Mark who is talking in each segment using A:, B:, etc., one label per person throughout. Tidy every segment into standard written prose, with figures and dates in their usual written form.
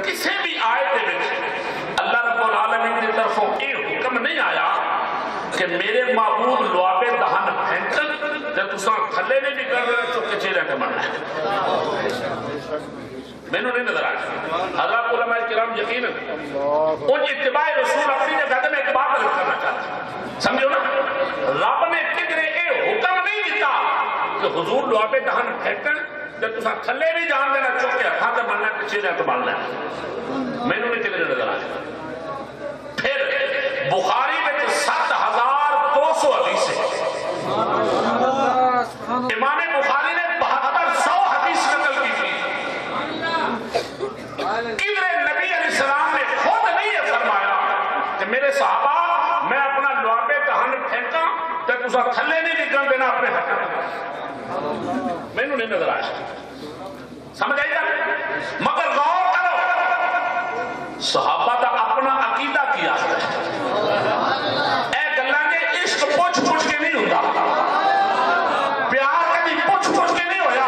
A: کسی بھی آیت دے وچ اللہ رب العالمین کی طرفوں یہ حکم نہیں آیا کہ میرے معبود لعابے دہن پھینکن تے تساں تھلے نہیں بھی کر رہے چکے چیلے کے مرنا ہے میں نے نہیں نظر آیا حضرات علماء کرام یقیناً ان اتباع رسول اپنی جگہ میں ایک بات عرض کرنا چاہتا ہوں سمجھو نا رب نے کدھر یہ حکم نہیں دیتا کہ حضور لعابے دہن پھینکن تے تساں تھلے بھی جان دینا چکے ہاں تے مرنا چیلے کے مرنا ہے میں نے کدھر نظر آیا پھر بخاری میں 7200 حدیث ہے امام بخاری نے 7200 حدیث نقل کی تھی کدھر نبی علیہ السلام نے خود نہیں یہ فرمایا کہ میرے صحابہ میں اپنا لعابے دہن پھینکا تے تساں تھلے نہیں نکل دینا اپنے حق میں نہیں نظر آیا سمجھ آئی جا مگر غور کرو صحابہ دا اپنا عقیدہ کیا ہے اے گلاں نے عشق پوچھ پوچھ کے نہیں ہوتا پیار کبھی پوچھ پوچھ کے نہیں ہویا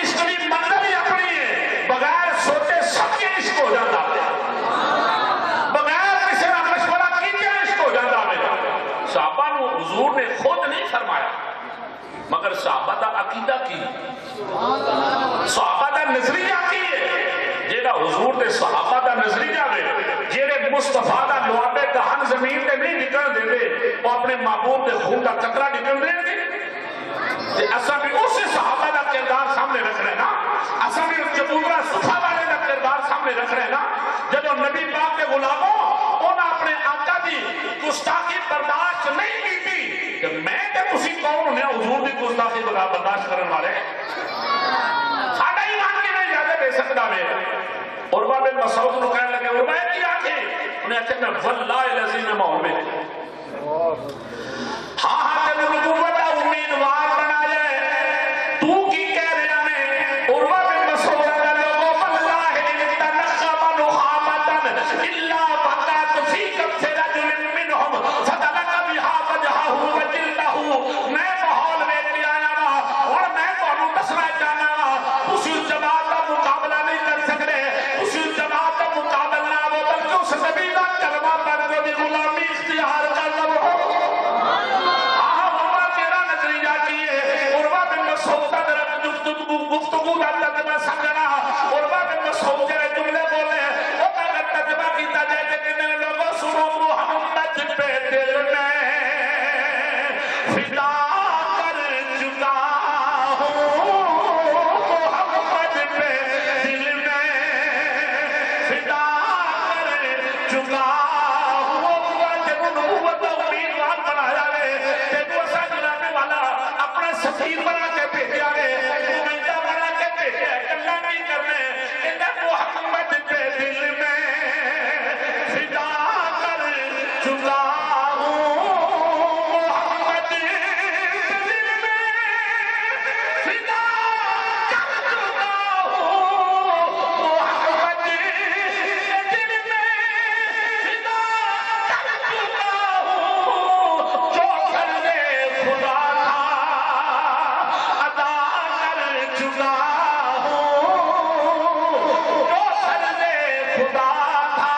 A: عشق کی منزل ہی اپنی ہے بغیر سوچے سب کے عشق ہو جاتا ہے بغیر کسی نہ مشورہ کیتے عشق ہو جاتا ہے صحابہ نو حضور نے خود نہیں فرمایا مگر صحابہ دا عقیدہ کی صحابہ دا نظریہ کی ہے جیڑا حضور دے صحابہ دا نظریہ ہے جیڑے مصطفیٰ دا لعابے دہن زمین تے نہیں نکل دے دے وہ اپنے معبود دے خون دا قطرہ نکل دے دے تے اساں بھی اسی صحابہ دا کردار سامنے رکھ رہے نا اساں بھی چبوترا صفا والے دا کردار سامنے رکھ رہے نا جب نبی پاک کے غلاموں انہاں اپنے آقا دی گستاخی برداشت نہیں کی تھی کہ میں تے تسی کون ہونے حضور دی گستاخی برداشت کرنے والے ساڈا ایمان کی نہیں جاتے بے سکتا میں عروہ بن مسعود نو کہنے لگے عروہ کی آنکھیں انہیں کہتے ہیں واللہ الذین معهم ہاں ہاں تے نبوت کا امیدوار بنایا ہے تو کی کہہ رہا نے عروہ بن مسعود کا لوگوں واللہ ان تنخب نخامتا الا وقعت فی کف رجل منهم فتلق بها وجهه وجلده میں ماحول میں آیا وا اور میں تانوں دسنا چاہنا وا اس جماعت کا مقابلہ نہیں کر سکتے اس جماعت کا مقابلہ نہ ہو بلکہ اس نبی کا کلمہ پڑھ کے بھی غلامی اختیار کر لو عروہ تیرا نظریہ کی ہے عروہ بن مسعود کا گفتگو کا ترجمہ سمجھنا عروہ بن مسعود کے جملے بولے وہ اگر ترجمہ کیتا جائے کہ کتنے لوگوں سنو محمد پہ دل میں فدا کر چکا ہوں محمد پہ دل میں فدا کر چکا ہوں جب نبوت امیدوار بنایا گئے جب اسا جناب والا اپنا سفیر بنا کے بھیجا گئے نمائندہ بنا کے بھیجا اللہ نہیں کرنے کہ محمد پہ دل میں فدا کر چکا ہوں محمد دل میں فدا کر چکا ہوں محمد دل میں فدا کر چکا ہوں جو کرنے خدا تھا ادا کر چکا ہوں جو کرنے خدا تھا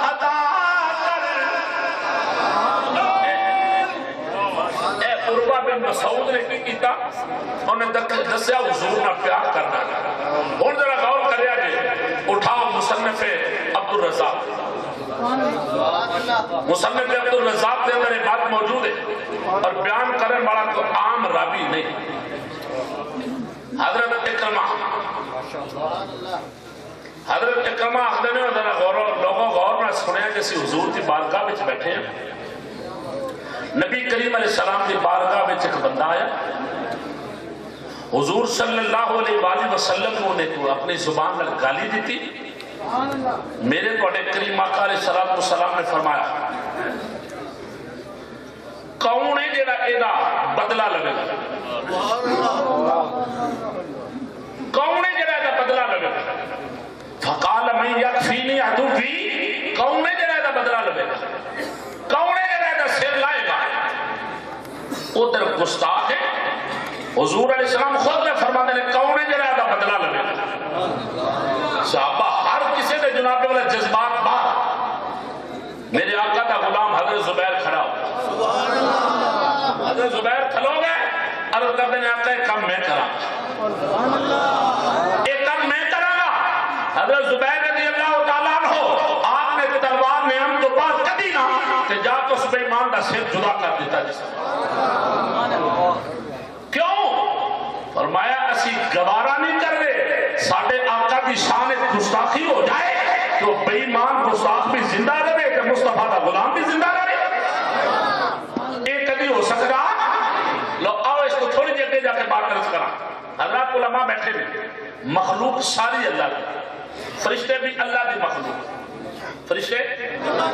A: ادا کر اے عروہ بن مسعود نے کی کیتا انہیں دسیا حضور نہ پیار کرنا ہوں ذرا غور کریا جی اٹھاؤ مصنف عبد الرزاق مصنف عبد الرزاق کے اندر یہ بات موجود ہے اور بیان کرنے والا تو عام راوی نہیں حضرت اکرمہ آخدے نے ذرا لوگوں غور نہ سنیا جیسی حضور کی بارگاہ میں بیٹھے ہیں نبی کریم علیہ السلام کی بارگاہ میں ایک بندہ آیا حضور صلی اللہ علیہ وآلہ وسلم نے اپنی زبان میں گالی دی تھی میرے بڑے کریم آقا علیہ السلام نے فرمایا کون ہے جڑا ایدا بدلہ لگے گا کون ہے جڑا ایدا بدلہ لگے گا فقال من یکفینی عدوی کون ہے جڑا ایدا بدلہ لگے گا کون ہے جڑا ایدا سر لائے گا ادھر گستاخ ہے حضور علیہ السلام خود نے فرما دے کون ہے جڑا ایدا بدلہ لگے گا صحابہ ہر زبیر کھلو گئے عرض کر دینے آقا ایک کام میں کرا ایک کام میں کرا گا حضرت زبیر رضی اللہ تعالیٰ عنہ آپ نے تلوار نے ہم تو بات کدی نہ کہ جا تو اس بیمان دا سر جدا کر دیتا جسے کیوں فرمایا اسی گوارا نہیں کر رہے ساڑھے آقا کی شان گستاخی ہو جائے تو بیمان گستاخ بھی زندہ رہے کہ مصطفیٰ دا غلام بھی زندہ رہے ایک کدی ہو سکتا لو آؤ اس کو تھوڑی جگہ جا کے بات کرس کرا حضرات علماء بیٹھے بھی مخلوق ساری اللہ کی فرشتے بھی اللہ دی مخلوق فرشتے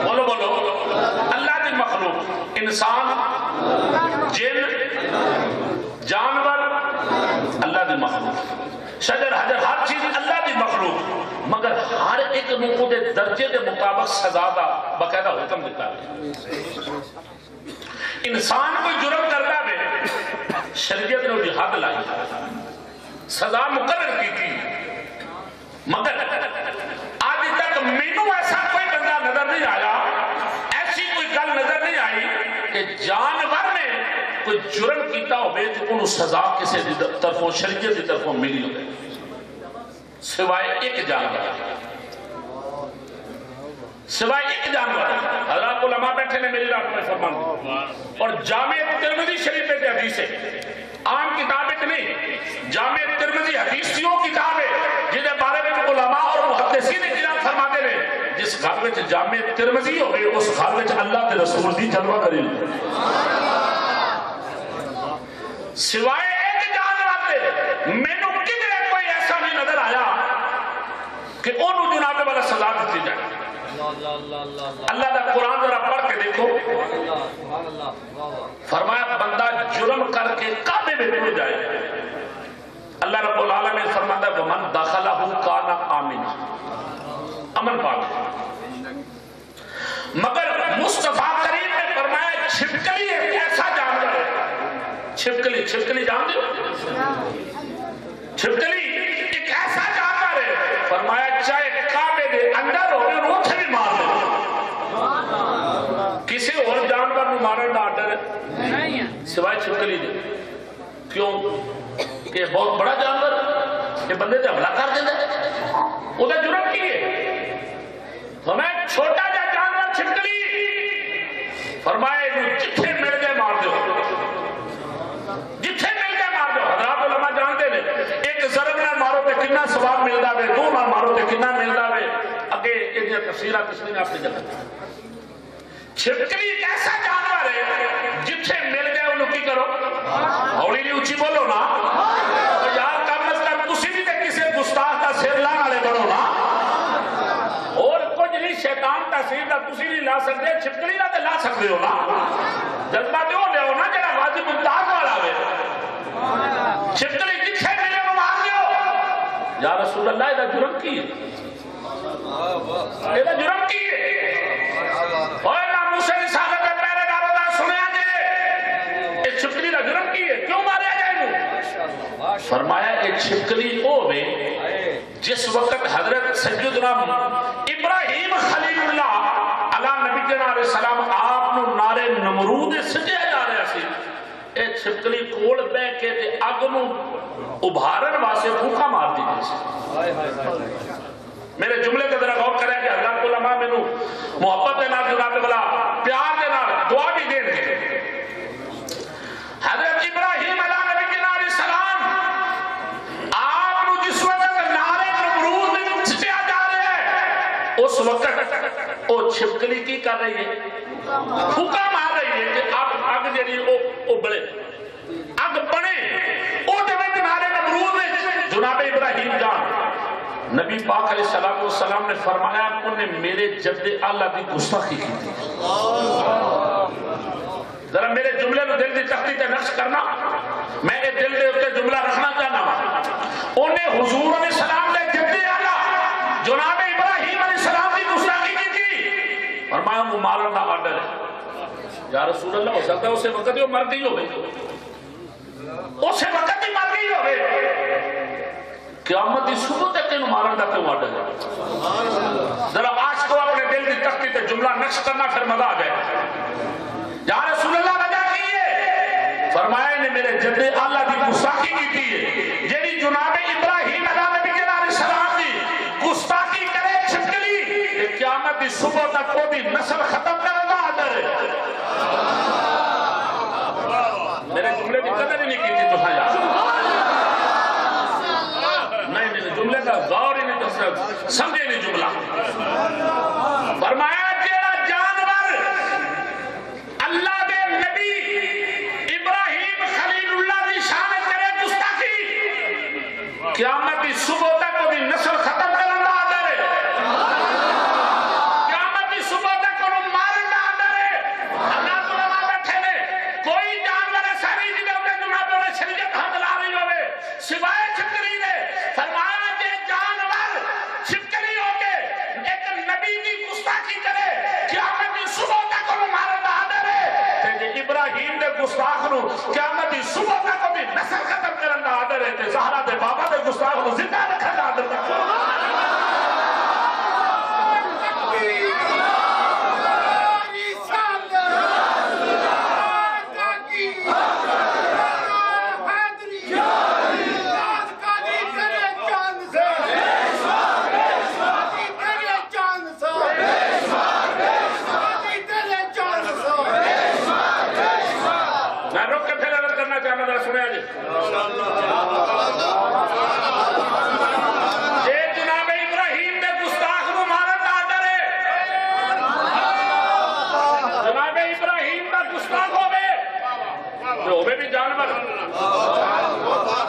A: بولو بولو اللہ دی مخلوق انسان جن جانور اللہ دی مخلوق شجر حجر ہر چیز اللہ دی مخلوق مگر ہر ایک نوکو دے درجے دے مطابق سزا دا باقاعدہ حکم دیتا ہے انسان کوئی جرم کرتا ہے شریعت نے بھی حد لائی سزا مقرر کی تھی مگر آج تک مینو ایسا کوئی بندہ نظر نہیں آیا ایسی کوئی گل نظر نہیں آئی کہ جانور نے کوئی جرم کیتا ہوئے تو انہوں سزا کسی طرفوں شریعت کی طرفوں ملی ہوئے سوائے ایک جانور سوائے ایک جانور حضرات علماء بیٹھے نے میری رات میں فرمان دی اور جامع ترمذی شریف کے حدیث ہے عام کتابیں نہیں جامع ترمذی حدیثیوں کتاب ہے جنہیں بارے میں علماء اور محدثین اجازت فرماتے ہیں جس گھر میں جامع ترمذی ہوئے اس گھر میں اللہ کے رسول دی جلوہ کری سوائے ایک جانور دے مینوں کدھر کوئی ایسا نہیں نظر آیا کہ انہوں جناب والا سزا دیتی جائے اللہ کا قرآن ذرا پڑھ کے دیکھو فرمایا بندہ جرم کر کے کعبے میں ٹر جائے اللہ رب العالمین فرماتا ہے ومن دخلہ کان آمنا امن پاک مگر مصطفیٰ کریم نے فرمایا چھپکلی ایک ایسا جانور ہے چھپکلی جان دو چھپکلی ایک ایسا جانور ہے فرمایا چاہے کعبے دے اندر ہو اور اوتھے بھی مار دے کسی اور جانور میں مارن دا آرڈر ہے سوائے چھپکلی دے کیوں کہ بہت بڑا جانور یہ بندے تے حملہ کر دے وہ دا جرم کی ہے ہمیں چھوٹا جا جانور چھپکلی فرمایا جتھے مل گئے مار دو جتھے مل گئے مار دو حضرات علماء جانتے ہیں ایک ضرب نہ مارو تے کتنا ثواب ملدا ہے دو نہ مارو تے کتنا ملدا ہے اگے یہ تفسیرات اس نے آپ نے جگہ چھپکلی ایک ایسا جانور ہے جتھے مل گئے انہوں کی کرو ہولی نہیں اچھی بولو نا یار کم از کم تسی بھی تے کسی گستاخ کا سر لا والے بڑھو نا اور کچھ نہیں شیطان کا سر کا تسی نہیں لا سکتے چھپکلی نہ تے لا سکتے ہو نا جذبہ دے ہو نا جڑا واجب ممتاز والا ہے چھپکلی جتھے ملے وہ مار دیو یا رسول اللہ یہ جرم کی ہے یہ جرم کی ہے اور ناموس رسالت کا پہلے دارودہ سنیا جائے اس چھپکلی کا جرم کی ہے کیوں مارے جائے فرمایا ایک چھپکلی او میں جس وقت حضرت سیدنا ابراہیم خلیل اللہ علیہ نبی جناب علیہ السلام آپ نو نارے نمرود سجیا جا رہا سی اے چھپکلی کول بے کے تے اگ نو ابھارن واسطے بھوکا مار دی گئی میرے جملے کے ذرا غور کریں کہ حضرت علماء میں محبت دے نال جناب والا پیار دے نال دعا بھی دین گے حضرت ابراہیم علیہ نبی جناب علیہ السلام آپ نو جس وقت نارے نمرود میں چھٹیا جا رہے ہیں اس وقت وہ چھپکلی کی کر رہی ہے بھوکا مار رہی ہے کہ اگ جڑی او بڑے اگ بنے او دے وچ نارے نمرود میں جناب ابراہیم جان نبی پاک علیہ السلام نے فرمایا انہوں نے میرے جد اعلیٰ کی گستاخی کی تھی ذرا میرے جملے میں دل دی تختی تے نقش کرنا میں یہ دل دے اتے جملہ رکھنا چاہنا انہیں حضور علیہ السلام دے جد اعلیٰ جناب ابراہیم علیہ السلام کی گستاخی کی تھی فرمایا وہ مارن دا آرڈر ہے یا رسول اللہ ہو سکتا ہے اسے وقت ہی وہ مر گئی ہوئے اسے وقت ہی مر گئی ہوئے قیامت کی صبح تک انہوں مارن دا کیوں آڈر ہے ذرا آج کو اپنے دل کی تختی تے جملہ نقش کرنا پھر مزہ آ جائے یا رسول اللہ وجہ کیے فرمایا نے میرے جد اللہ دی گستاخی کی تھی جیڑی جناب ابراہیم نبی علیہ السلام دی گستاخی کرے چھپکلی قیامت دی صبح تک وہ دی نسل ختم کرنا آدر ہے میرے جملے کی قدر ہی نہیں کی تھی تو ہاں یاد نہیں جملے کا غور ہی نہیں تو سمجھے نہیں جملہ فرمایا جیڑا جانور اللہ دے نبی ابراہیم خلیل اللہ دی شان کرے گستاخی قیامت دی صبح تک وہ دی نسل ختم کرنا آدر ہے قیامت دی صبح تک وہ مارنا آدر ہے اللہ علماء بیٹھے نے کوئی جانور ایسا نہیں جنہیں انہیں جناب انہیں شریعت ہاتھ لا رہی ہوئے سوائے چھپکلی نے فرمایا کہ جانور چھپکلی ہو کے ایک نبی کی گستاخی کرے قیامت دی صبح تک وہ مارنا آدر ہے کہ ابراہیم دے گستاخ نو قیامت دی صبح تک وہ نسل ختم کرنا آدر ہے کہ زہرہ دے بابا دے گستاخ نو زندہ رکھنا آدر ہے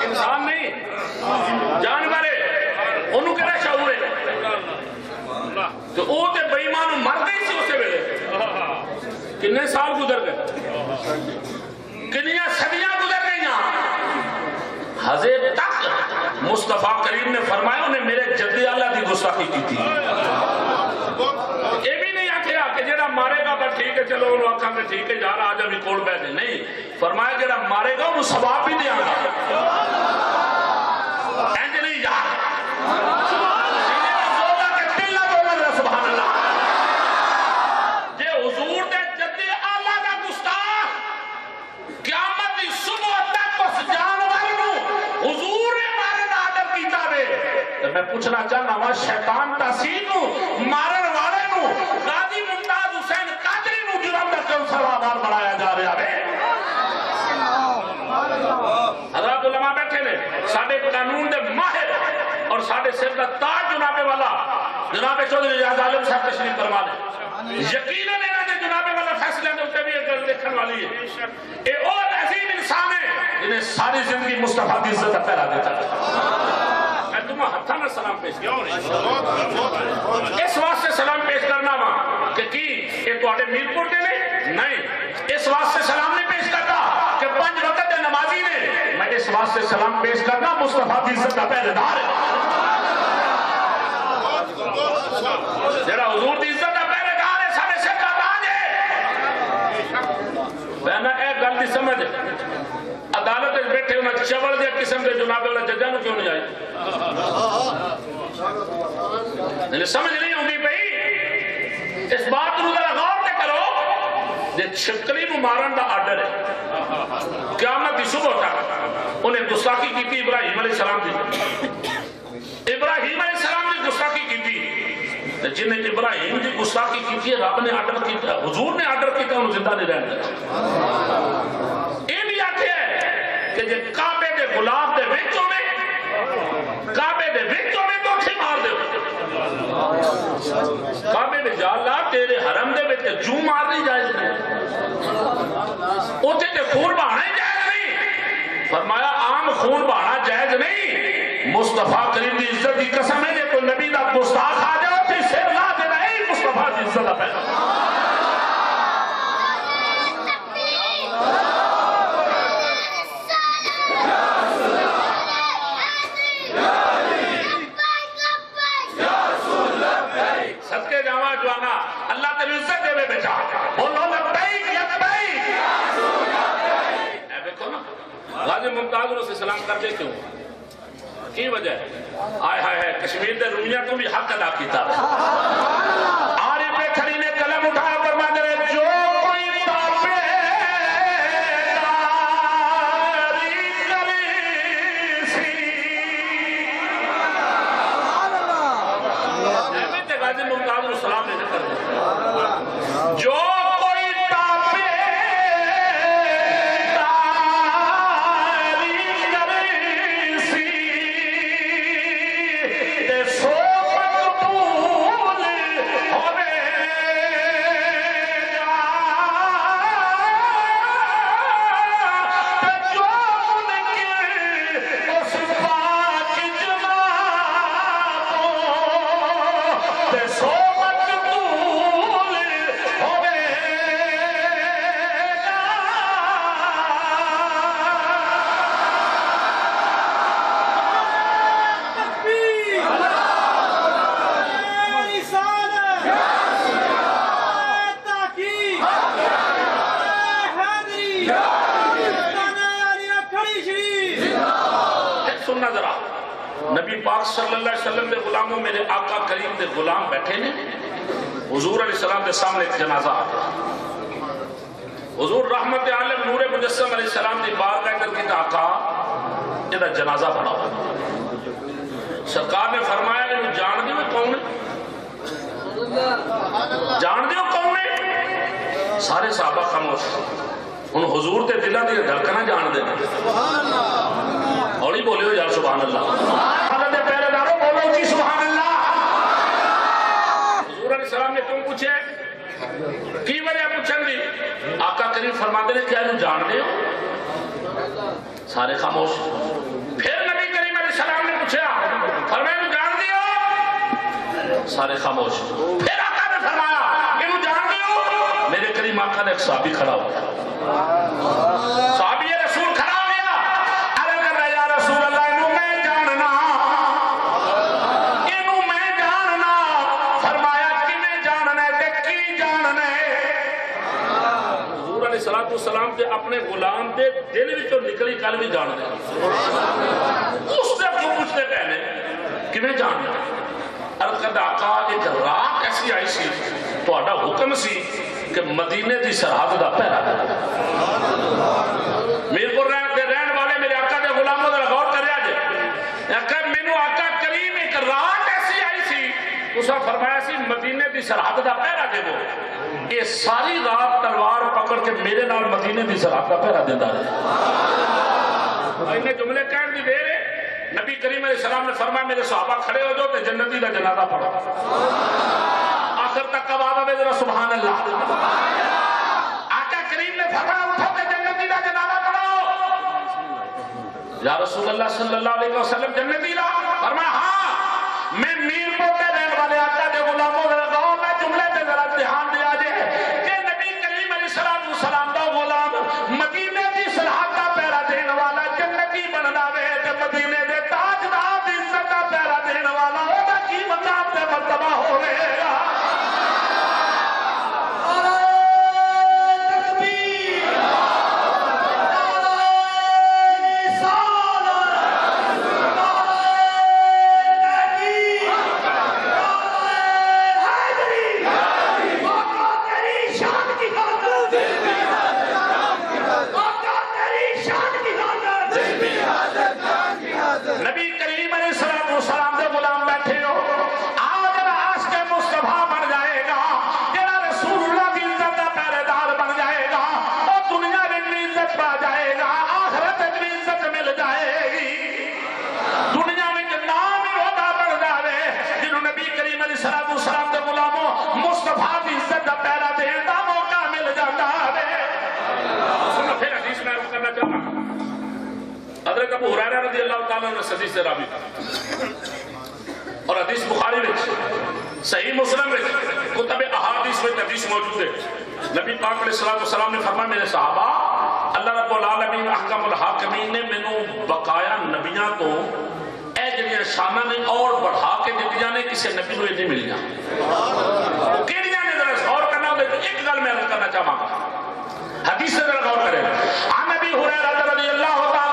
A: انسان نہیں جانور ہے انہوں کہنا شعور ہے تو وہ تے بےمان مر گئی سی اسے ویلے کتنے سال گزر گئے کتنیاں صدیاں گزر گئیاں حضرت تک مصطفیٰ کریم نے فرمایا انہیں میرے جد اللہ دی گستاخی کی تھی یہ بھی نہیں آکھیا کہ جڑا مارے گا پر ٹھیک ہے چلو انہوں آکھا میں ٹھیک ہے جا رہا آج ابھی کوڑ بیٹھے نہیں فرمایا جڑا مارے گا انہوں ثواب بھی دیا گا اینج نہیں جا سینے میں زولا کے دل نہ بولا ذرا سبحان اللہ جے حضور دے جد آلہ دا گستاخ قیامت دی صبح تک اس جانور نو حضور نے مارے دا آدر کیتا وے میں پوچھنا چاہنا ہوا شیطان تحسین نو مارن والے نو غازی ممتاز حسین قادری نو جرم دا کیوں سروادار بڑھایا جا رہا ہے حضرات علماء بیٹھے نے ساڑھے قانون دے ماہر اور ساڑھے سر کا تاج جناب والا جناب چودھری ریاض عالم صاحب تشریف فرما دے یقیناً انہوں نے جناب والا فیصلے میں اسے بھی ایک دیکھن والی ہے ایک اور عظیم انسان ہے جنہیں ساری زندگی مصطفیٰ کی عزت پہلا دیتا ہے میں تمہیں ہتھا میں سلام پیش کیا اس واسطے سلام پیش کرنا ماں کہ کی یہ تو آٹے میر پور کے لئے نہیں اس واسطے سلام نہیں پیش کرتا کہ 5 وقت نمازی نے میں اس واسطے سلام پیش کرنا مصطفیٰ کی عزت کا پہلے دار ہے جڑا حضور کی عزت کا پہلے دار ہے سارے سے کا تاج ہے بہنا ایک گل دی سمجھ عدالت اس بیٹھے انہیں چوڑ دے قسم دے جناب اللہ ججانو کیوں نہیں آئی سمجھ نہیں ہوں گی بھئی اس بات نو ذرا غور تے کرو جے چھپکلی نو مارن دا آرڈر ہے قیامت کی صبح تک انہیں گستاخی کی تھی ابراہیم علیہ السلام دی ابراہیم علیہ السلام نے گستاخی کی تھی جنہیں ابراہیم دی گستاخی کی تھی رب نے آرڈر کی تھی حضور نے آرڈر کی تھی انہوں زندہ نہیں رہنے یہ بھی آتے ہیں کہ جے کعبے دے غلاف دے وچوں میں کعبے دے وچوں میں تو تھی مار دے کعبے میں جا اللہ تیرے حرم دے وچ جو مارنی جائز نہیں اوتے تے خون بہانا ہی جائز نہیں فرمایا عام خون بہانا جائز نہیں مصطفیٰ کریم دی عزت کی قسم ہے کہ کوئی نبی دا گستاخ آ جاؤ تو اسے لا دینا ہے مصطفیٰ کی عزت کا پہلا صدقے جاوا جوانا اللہ تیری عزت دے میں بیچا بولو لبیک لبیک اے دیکھو نا غازی ممتاز سے سلام کر دے کیوں کی وجہ ہے آئے ہائے کشمیر دے رومیاں تو بھی حق ادا کیتا آری پہ کھڑی نے قلم اٹھایا فرما دے جو کوئی تابے گا نبی پاک صلی اللہ علیہ وسلم دے غلاموں میرے آقا کریم دے غلام بیٹھے نے. حضور علیہ السلام دے سامنے ایک جنازہ آ گیا. حضور رحمت عالم نور مجسم علیہ السلام دی بارگاہ کر کے آقا یہ جنازہ پڑا ہوا. سرکار نے فرمایا کہ جان دیو کون ہے؟ جان دیو کون ہے؟ سارے صحابہ خاموش. ان حضور دے دلہ دی دھڑکنا جان دے اور ہی بولے ہو یار سبحان اللہ. حضرت پہلے داروں بولو جی سبحان اللہ. حضور علیہ السلام نے کیوں پوچھے کی وجہ پوچھن دی؟ آقا کریم فرماتے ہیں کیا انہوں جان دے ہو؟ سارے خاموش. پھر نبی کریم علیہ السلام نے پوچھا فرمایا انہوں جان دے ہو؟ سارے خاموش. پھر آقا نے فرمایا انہوں جان دے ہو؟ میرے کریم آقا نے ایک صحابی کھڑا ہو گیا. صحابی رسول کھڑا ہو گیا. عرض کر رہا یا رسول اللہ انہوں میں جاننا. انہوں میں جاننا. فرمایا کہ میں جاننا ہے کی جاننا ہے. حضور علیہ السلام تے اپنے غلام دے دل وچوں نکلی گل بھی جان دے. اس سے کیوں پوچھتے پہلے کہ میں جاننا. عرض کر آقا ایک رات ایسی آئی سی تہاڈا حکم سی کہ مدینے دی سرحد دا پہرا دے. میرپور رہن والے میرے آقا دے غلاموں دا غور کریا جے. مینوں آقا کریم ایک رات ایسی آئی سی تساں فرمایا سی مدینے دی سرحد دا پہرا دے. وہ یہ ساری رات تلوار پکڑ کے میرے نال مدینے دی سرحد دا پہرا دیندا ہے. انہیں جملے کہن دی دیر ہے. نبی کریم علیہ السلام نے فرمایا میرے صحابہ کھڑے ہو جاؤ تے جنتی دا جنازہ پڑھو. آخر تک کب آدھا بے ذرا سبحان اللہ. آقا کریم نے فرمایا اٹھو تے جنتی دا جنازہ پڑھو. یا رسول اللہ صلی اللہ علیہ وسلم جنتی دا؟ فرمایا ہاں. میں میرپور کے رہنے والے آقا دے غلاموں دے گاؤں میں جملے تے ذرا دھیان دیا جائے کہ نبی کریم علیہ السلام دا غلام مدینے دی سرحد دا پہرا دین والا جنتی بننا وے تے مدینے دے تاجدار دی عزت دا پہرا دین والا او دا کی مقام تے مرتبہ ہوے گا. نبی کریم علیہ السلام دے غلام بیٹھے ہو. آج راس کے مصطفیٰ بن جائے گا جڑا رسول اللہ کی عزت کا پہرے دار بن جائے گا. اور دنیا میں بھی عزت پا جائے گا آخرت میں بھی عزت مل جائے گی. دنیا میں نام ہی ہوگا بڑھ جائے جنہوں نبی کریم علیہ السلام دے غلاموں مصطفیٰ کی عزت کا پہرا دینے کا موقع مل جاتا ہے. سنو پھر حدیث میں عرض کرنا چاہتا ہوں. حضرت ابو ہریرہ رضی اللہ تعالیٰ عنہ حدیث سے راوی اور حدیث بخاری میں صحیح مسلم میں کتب احادیث میں حدیث موجود ہے. نبی پاک علیہ السلام نے فرمایا میرے صحابہ اللہ رب العالمین احکم الحاکمین نے مینوں بقایا نبیاں تو اے جڑیاں شاناں نے اور بڑھا کے دتیاں نے کسی نبی نوں نہیں ملیاں. وہ کیڑیاں نے ذرا غور کرنا ہو ایک گل میں عرض کرنا چاہاں گا. حدیث سے ذرا غور کریں. عن ابی ہریرہ رضی اللہ تعالیٰ